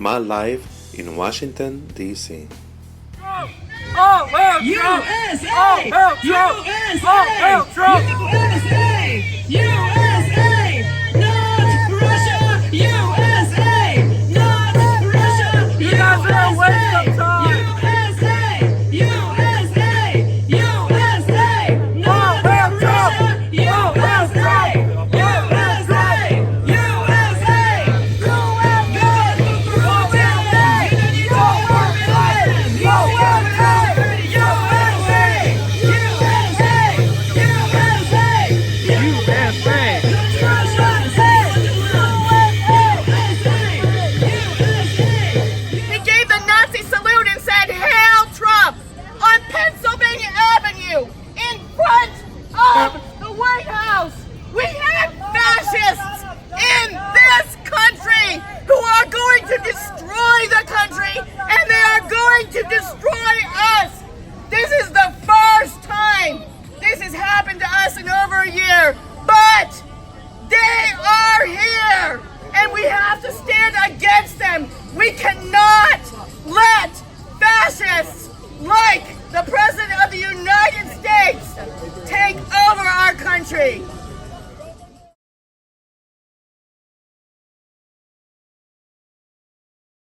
Normal live in Washington, D.C. USA! USA! USA! Not Russia! USA! Not Russia! You guys are a waste of time! USA! USA! USA! Not Russia! USA! USA! He gave the Nazi salute and said, "Hail Trump!" on Pennsylvania Avenue in front of the White House. We have fascists in this country who are going to destroy the country, and they are going to destroy us. This is the first time this has happened to us in over a year, but they are here, and we have to stand against them. We cannot let fascists like the President of the United States take over our country.